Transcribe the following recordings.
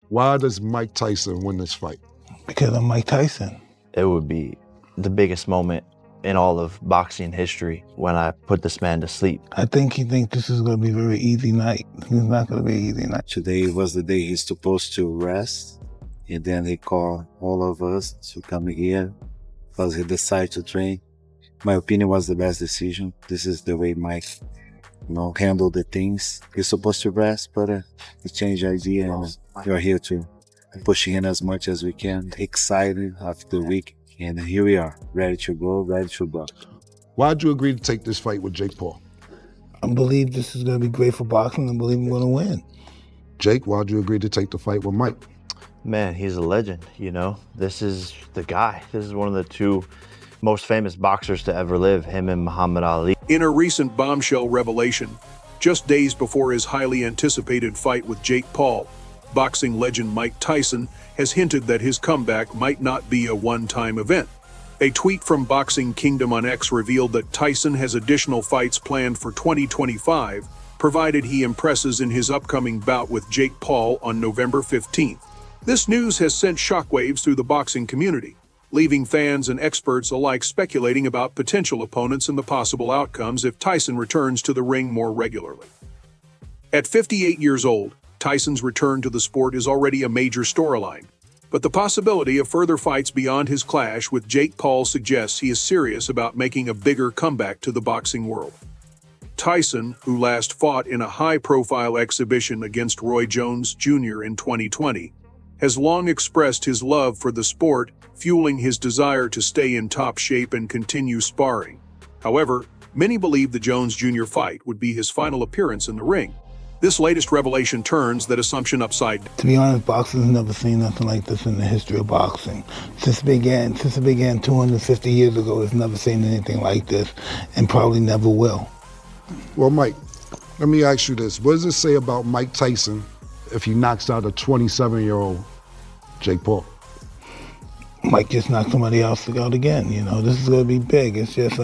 Why does Mike Tyson win this fight? Because I'm Mike Tyson. It would be the biggest moment in all of boxing history when I put this man to sleep. I think he thinks this is going to be a very easy night. It's not going to be an easy night. Today was the day he's supposed to rest, and then they call all of us to come here because he decided to train. My opinion was the best decision. This is the way Mike, handled the things. He's supposed to rest, but he changed the idea, and we're here to push in as much as we can. Excited after the week, and here we are, ready to go, ready to go. Why'd you agree to take this fight with Jake Paul? I believe this is going to be great for boxing. I believe I'm going to win. Jake, why'd you agree to take the fight with Mike? Man, he's a legend, This is the guy. This is one of the two most famous boxers to ever live, him and Muhammad Ali. In a recent Bombshell revelation, just days before his highly anticipated fight with Jake Paul, boxing legend Mike Tyson has hinted that his comeback might not be a one-time event. A tweet from Boxing Kingdom on X revealed that Tyson has additional fights planned for 2025, provided he impresses in his upcoming bout with Jake Paul on November 15th. This news has sent shockwaves through the boxing community, leaving fans and experts alike speculating about potential opponents and the possible outcomes if Tyson returns to the ring more regularly. At 58 years old, Tyson's return to the sport is already a major storyline, but the possibility of further fights beyond his clash with Jake Paul suggests he is serious about making a bigger comeback to the boxing world. Tyson, who last fought in a high-profile exhibition against Roy Jones Jr. in 2020, has long expressed his love for the sport, fueling his desire to stay in top shape and continue sparring. However, many believe the Jones Jr. fight would be his final appearance in the ring. This latest revelation turns that assumption upside down. To be honest, boxing's never seen nothing like this in the history of boxing. Since it began 250 years ago, it's never seen anything like this, and probably never will. Well, Mike, let me ask you this. What does it say about Mike Tyson if he knocks out a 27-year-old Jake Paul? Mike just knocked somebody else out again. This is going to be big. It's just,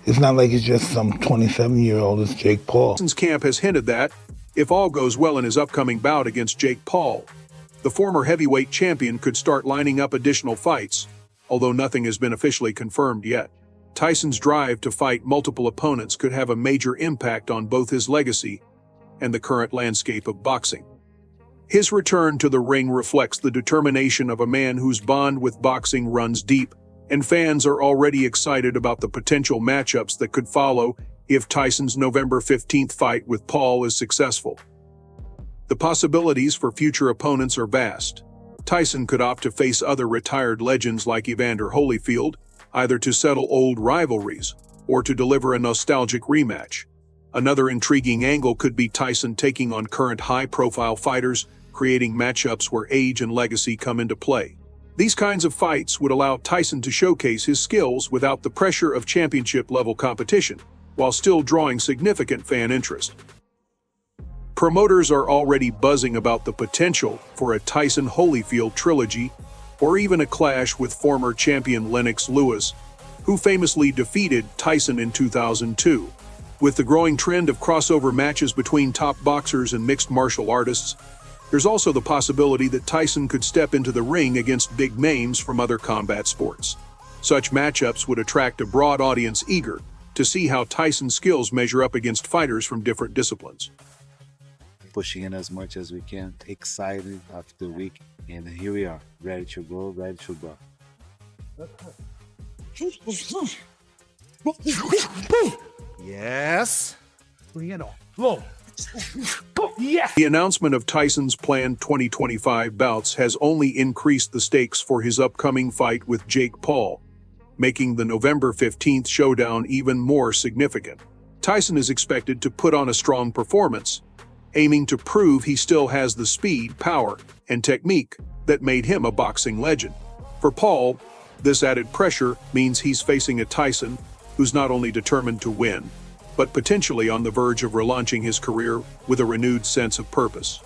it's not like it's just some 27-year-old. It's Jake Paul. Tyson's camp has hinted that, if all goes well in his upcoming bout against Jake Paul, the former heavyweight champion could start lining up additional fights, although nothing has been officially confirmed yet. Tyson's drive to fight multiple opponents could have a major impact on both his legacy and the current landscape of boxing. His return to the ring reflects the determination of a man whose bond with boxing runs deep, and fans are already excited about the potential matchups that could follow if Tyson's November 15th fight with Paul is successful. The possibilities for future opponents are vast. Tyson could opt to face other retired legends like Evander Holyfield, either to settle old rivalries or to deliver a nostalgic rematch. Another intriguing angle could be Tyson taking on current high-profile fighters, creating matchups where age and legacy come into play. These kinds of fights would allow Tyson to showcase his skills without the pressure of championship-level competition, while still drawing significant fan interest. Promoters are already buzzing about the potential for a Tyson-Holyfield trilogy, or even a clash with former champion Lennox Lewis, who famously defeated Tyson in 2002. With the growing trend of crossover matches between top boxers and mixed martial artists, there's also the possibility that Tyson could step into the ring against big names from other combat sports. Such matchups would attract a broad audience eager to see how Tyson's skills measure up against fighters from different disciplines. Pushing in as much as we can, excited after the week, and here we are, ready to go, ready to go. Yes. Bring it on. Whoa. Yeah. The announcement of Tyson's planned 2025 bouts has only increased the stakes for his upcoming fight with Jake Paul, making the November 15th showdown even more significant. Tyson is expected to put on a strong performance, aiming to prove he still has the speed, power, and technique that made him a boxing legend. For Paul, this added pressure means he's facing a Tyson who's not only determined to win, but potentially on the verge of relaunching his career with a renewed sense of purpose.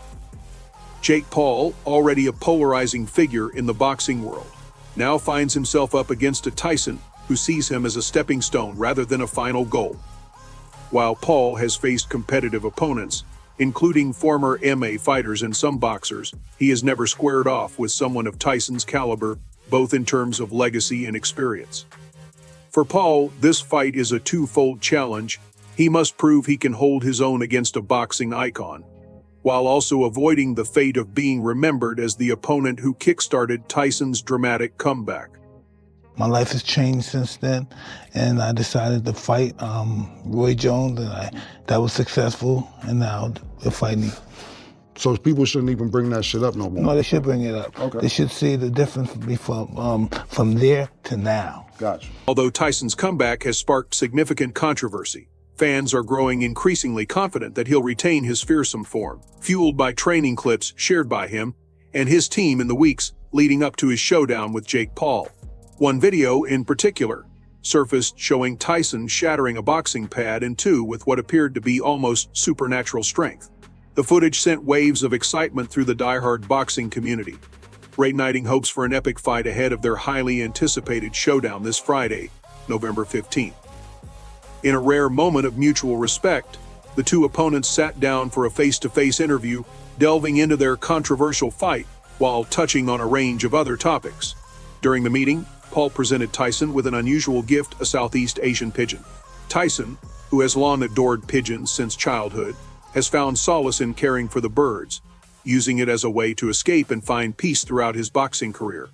Jake Paul, already a polarizing figure in the boxing world, now finds himself up against a Tyson who sees him as a stepping stone rather than a final goal. While Paul has faced competitive opponents, Including former MMA fighters and some boxers, he has never squared off with someone of Tyson's caliber, both in terms of legacy and experience. For Paul, this fight is a twofold challenge. He must prove he can hold his own against a boxing icon, while also avoiding the fate of being remembered as the opponent who kickstarted Tyson's dramatic comeback. My life has changed since then, and I decided to fight Roy Jones, and that was successful, and now we're fighting. So people shouldn't even bring that shit up no more? No, they should bring it up. Okay. They should see the difference from there to now. Gotcha. Although Tyson's comeback has sparked significant controversy, fans are growing increasingly confident that he'll retain his fearsome form, fueled by training clips shared by him and his team in the weeks leading up to his showdown with Jake Paul. One video, in particular, surfaced showing Tyson shattering a boxing pad in two with what appeared to be almost supernatural strength. The footage sent waves of excitement through the diehard boxing community, reigniting hopes for an epic fight ahead of their highly anticipated showdown this Friday, November 15th. In a rare moment of mutual respect, the two opponents sat down for a face-to-face interview, delving into their controversial fight while touching on a range of other topics. During the meeting, Paul presented Tyson with an unusual gift, a Southeast Asian pigeon. Tyson, who has long adored pigeons since childhood, has found solace in caring for the birds, using it as a way to escape and find peace throughout his boxing career.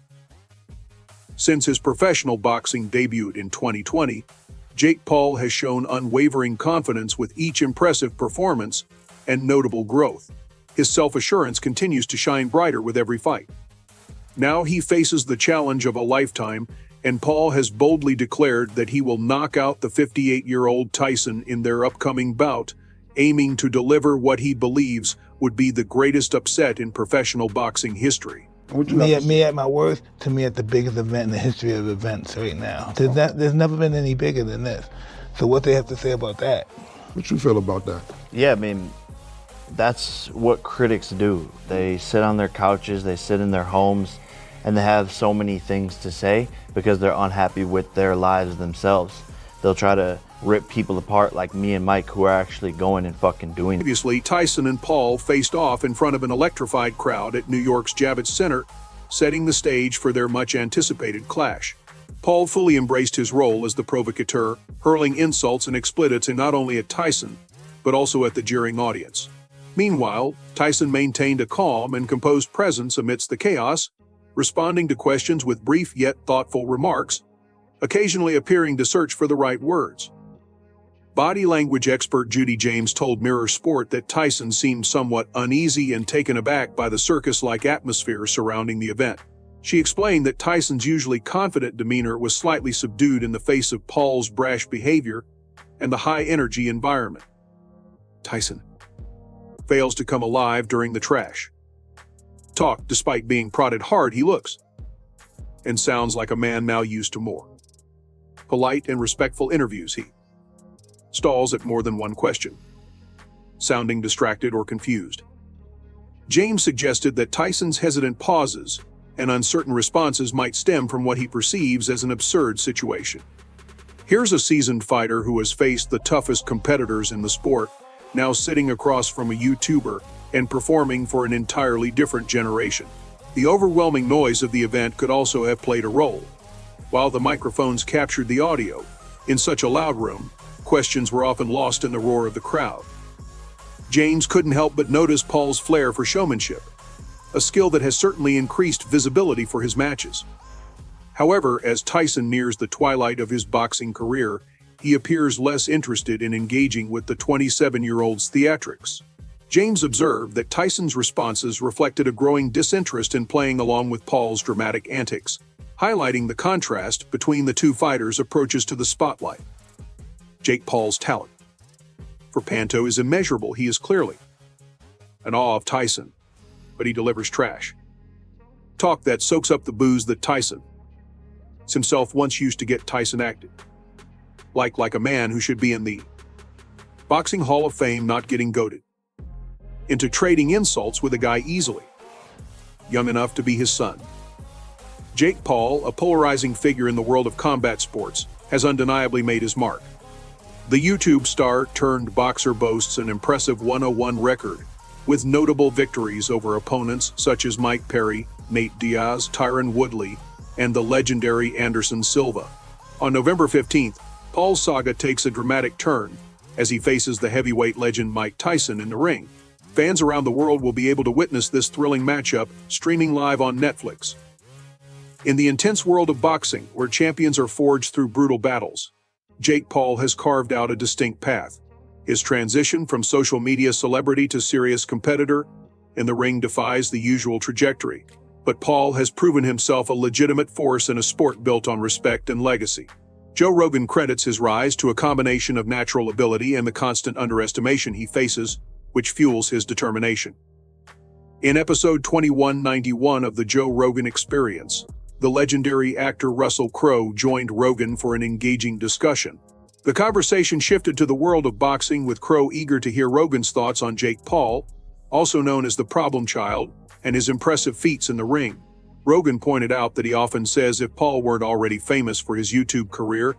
Since his professional boxing debut in 2020, Jake Paul has shown unwavering confidence with each impressive performance and notable growth. His self-assurance continues to shine brighter with every fight. Now he faces the challenge of a lifetime, and Paul has boldly declared that he will knock out the 58-year-old Tyson in their upcoming bout, aiming to deliver what he believes would be the greatest upset in professional boxing history. Me at my worst, to me at the biggest event in the history of events right now. There's never been any bigger than this. So what they have to say about that? What you feel about that? Yeah, I mean, that's what critics do. They sit on their couches, they sit in their homes, and they have so many things to say because they're unhappy with their lives themselves. They'll try to rip people apart like me and Mike, who are actually going and fucking doing it. Previously, Tyson and Paul faced off in front of an electrified crowd at New York's Javits Center, setting the stage for their much-anticipated clash. Paul fully embraced his role as the provocateur, hurling insults and expletives not only at Tyson, but also at the jeering audience. Meanwhile, Tyson maintained a calm and composed presence amidst the chaos, responding to questions with brief yet thoughtful remarks, occasionally appearing to search for the right words. Body language expert Judy James told Mirror Sport that Tyson seemed somewhat uneasy and taken aback by the circus-like atmosphere surrounding the event. She explained that Tyson's usually confident demeanor was slightly subdued in the face of Paul's brash behavior and the high-energy environment. Tyson fails to come alive during the trash talk. Despite being prodded hard, he looks and sounds like a man now used to more polite and respectful interviews. He stalls at more than one question, sounding distracted or confused. James suggested that Tyson's hesitant pauses and uncertain responses might stem from what he perceives as an absurd situation. Here's a seasoned fighter who has faced the toughest competitors in the sport, now sitting across from a YouTuber and performing for an entirely different generation. The overwhelming noise of the event could also have played a role. While the microphones captured the audio, in such a loud room, questions were often lost in the roar of the crowd. James couldn't help but notice Paul's flair for showmanship, a skill that has certainly increased visibility for his matches. However, as Tyson nears the twilight of his boxing career, he appears less interested in engaging with the 27-year-old's theatrics. James observed that Tyson's responses reflected a growing disinterest in playing along with Paul's dramatic antics, highlighting the contrast between the two fighters' approaches to the spotlight. Jake Paul's talent for Panto is immeasurable. He is clearly in awe of Tyson, but he delivers trash talk that soaks up the booze that Tyson himself once used to get Tyson acted like a man who should be in the Boxing Hall of Fame, not getting goaded into trading insults with a guy easily young enough to be his son. Jake Paul, a polarizing figure in the world of combat sports, has undeniably made his mark. The YouTube star turned boxer boasts an impressive 101 record, with notable victories over opponents such as Mike Perry, Nate Diaz, Tyron Woodley, and the legendary Anderson Silva. On November 15th, Paul's saga takes a dramatic turn as he faces the heavyweight legend Mike Tyson in the ring. Fans around the world will be able to witness this thrilling matchup streaming live on Netflix. In the intense world of boxing, where champions are forged through brutal battles, Jake Paul has carved out a distinct path. His transition from social media celebrity to serious competitor in the ring defies the usual trajectory, but Paul has proven himself a legitimate force in a sport built on respect and legacy. Joe Rogan credits his rise to a combination of natural ability and the constant underestimation he faces, which fuels his determination. In episode 2191 of the Joe Rogan Experience, the legendary actor Russell Crowe joined Rogan for an engaging discussion. The conversation shifted to the world of boxing, with Crowe eager to hear Rogan's thoughts on Jake Paul, also known as the Problem Child, and his impressive feats in the ring. Rogan pointed out that he often says if Paul weren't already famous for his YouTube career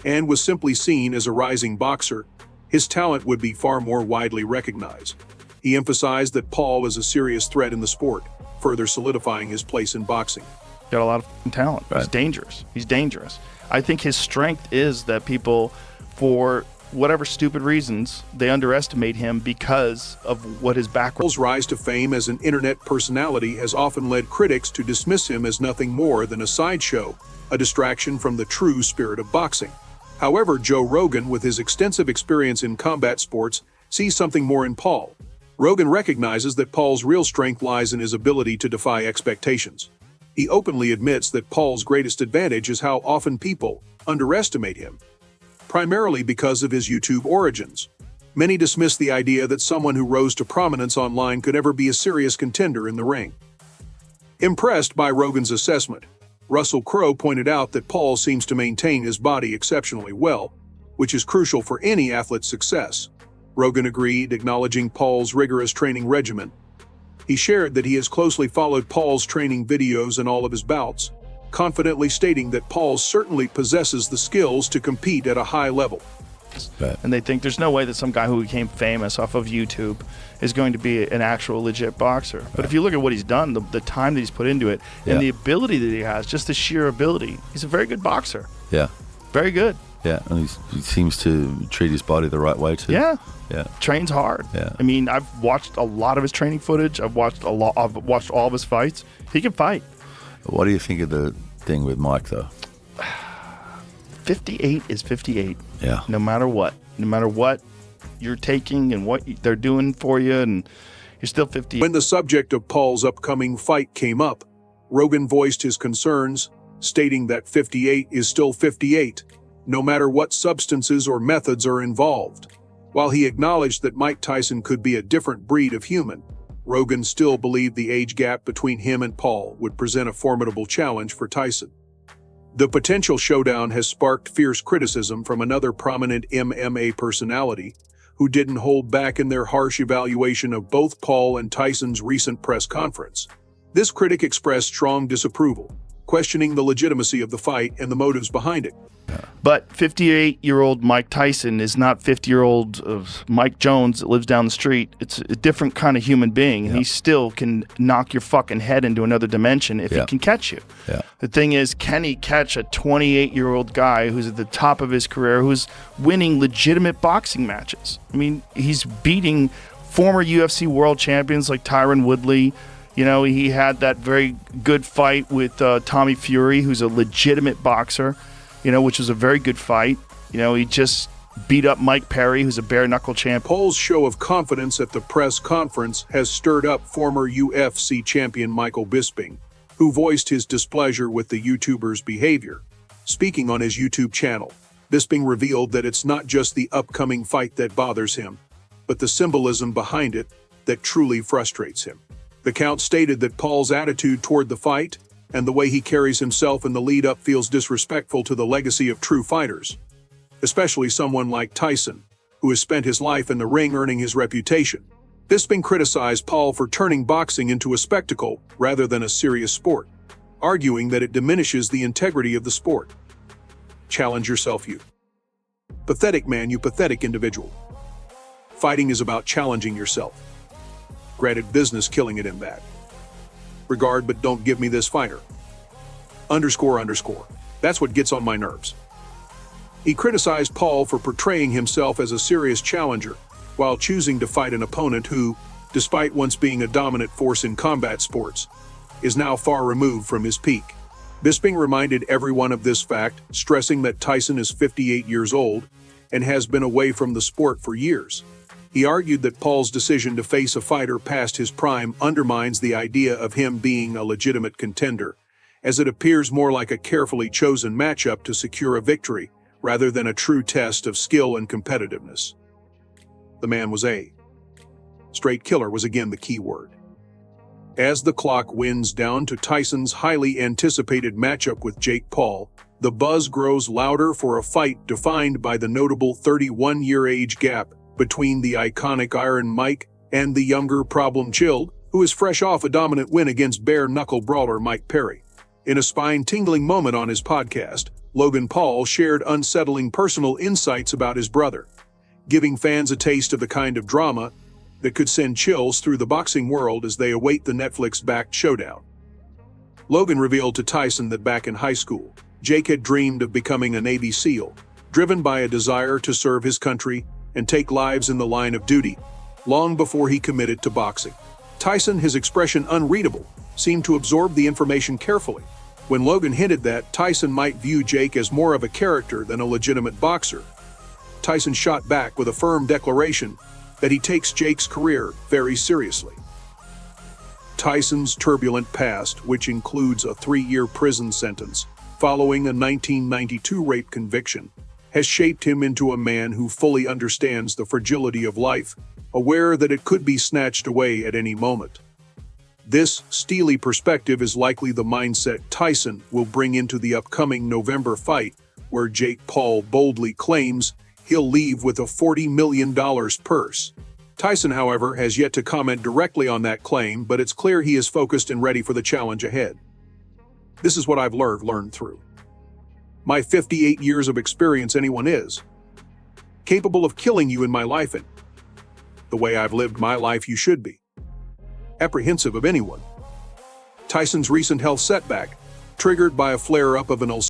and was simply seen as a rising boxer, his talent would be far more widely recognized. He emphasized that Paul is a serious threat in the sport, further solidifying his place in boxing. Got a lot of talent. Right. He's dangerous. He's dangerous. I think his strength is that people, for whatever stupid reasons, they underestimate him because of what his background. Paul's rise to fame as an internet personality has often led critics to dismiss him as nothing more than a sideshow, a distraction from the true spirit of boxing. However, Joe Rogan, with his extensive experience in combat sports, sees something more in Paul. Rogan recognizes that Paul's real strength lies in his ability to defy expectations. He openly admits that Paul's greatest advantage is how often people underestimate him, primarily because of his YouTube origins. Many dismiss the idea that someone who rose to prominence online could ever be a serious contender in the ring. Impressed by Rogan's assessment, Russell Crowe pointed out that Paul seems to maintain his body exceptionally well, which is crucial for any athlete's success. Rogan agreed, acknowledging Paul's rigorous training regimen. He shared that he has closely followed Paul's training videos and all of his bouts, confidently stating that Paul certainly possesses the skills to compete at a high level. And they think there's no way that some guy who became famous off of YouTube is going to be an actual legit boxer. But if you look at what he's done, the time that he's put into it, and the ability that he has, just the sheer ability, he's a very good boxer. Yeah. Very good. Yeah, and he seems to treat his body the right way too. Yeah. Yeah. Trains hard. Yeah. I mean, I've watched a lot of his training footage. I've watched all of his fights. He can fight. What do you think of the thing with Mike though? 58 is 58. Yeah. No matter what you're taking and what they're doing for you, and you're still 58. When the subject of Paul's upcoming fight came up, Rogan voiced his concerns, stating that 58 is still 58, no matter what substances or methods are involved. While he acknowledged that Mike Tyson could be a different breed of human, Rogan still believed the age gap between him and Paul would present a formidable challenge for Tyson. The potential showdown has sparked fierce criticism from another prominent MMA personality, who didn't hold back in their harsh evaluation of both Paul and Tyson's recent press conference. This critic expressed strong disapproval, questioning the legitimacy of the fight and the motives behind it. But 58-year-old Mike Tyson is not 50-year-old Mike Jones that lives down the street. It's a different kind of human being, and he still can knock your fucking head into another dimension if he can catch you. Yeah. The thing is, can he catch a 28-year-old guy who's at the top of his career, who's winning legitimate boxing matches? I mean, he's beating former UFC world champions like Tyron Woodley. You know, he had that very good fight with Tommy Fury, who's a legitimate boxer, you know, which was a very good fight. You know, he just beat up Mike Perry, who's a bare-knuckle champ. Paul's show of confidence at the press conference has stirred up former UFC champion Michael Bisping, who voiced his displeasure with the YouTuber's behavior. Speaking on his YouTube channel, Bisping revealed that it's not just the upcoming fight that bothers him, but the symbolism behind it that truly frustrates him. The Count stated that Paul's attitude toward the fight and the way he carries himself in the lead-up feels disrespectful to the legacy of true fighters, especially someone like Tyson, who has spent his life in the ring earning his reputation. Bisping criticized Paul for turning boxing into a spectacle rather than a serious sport, arguing that it diminishes the integrity of the sport. Challenge yourself, you. Pathetic man, you pathetic individual. Fighting is about challenging yourself. Granted, business killing it in that regard, but don't give me this fighter. Underscore. That's what gets on my nerves. He criticized Paul for portraying himself as a serious challenger while choosing to fight an opponent who, despite once being a dominant force in combat sports, is now far removed from his peak. Bisping reminded everyone of this fact, stressing that Tyson is 58 years old and has been away from the sport for years. He argued that Paul's decision to face a fighter past his prime undermines the idea of him being a legitimate contender, as it appears more like a carefully chosen matchup to secure a victory rather than a true test of skill and competitiveness. The man was a straight killer was again the key word. As the clock winds down to Tyson's highly anticipated matchup with Jake Paul, the buzz grows louder for a fight defined by the notable 31-year age gap between the iconic Iron Mike and the younger Problem Chilled, who is fresh off a dominant win against bare-knuckle brawler Mike Perry. In a spine-tingling moment on his podcast, Logan Paul shared unsettling personal insights about his brother, giving fans a taste of the kind of drama that could send chills through the boxing world as they await the Netflix-backed showdown. Logan revealed to Tyson that back in high school, Jake had dreamed of becoming a Navy SEAL, driven by a desire to serve his country and take lives in the line of duty, long before he committed to boxing. Tyson, his expression unreadable, seemed to absorb the information carefully. When Logan hinted that Tyson might view Jake as more of a character than a legitimate boxer, Tyson shot back with a firm declaration that he takes Jake's career very seriously. Tyson's turbulent past, which includes a 3-year prison sentence following a 1992 rape conviction, has shaped him into a man who fully understands the fragility of life, aware that it could be snatched away at any moment. This steely perspective is likely the mindset Tyson will bring into the upcoming November fight, where Jake Paul boldly claims he'll leave with a $40 million purse. Tyson, however, has yet to comment directly on that claim, but it's clear he is focused and ready for the challenge ahead. This is what I've learned through my 58 years of experience. Anyone is capable of killing you in my life, and the way I've lived my life, you should be apprehensive of anyone. Tyson's recent health setback, triggered by a flare-up of an ulcer,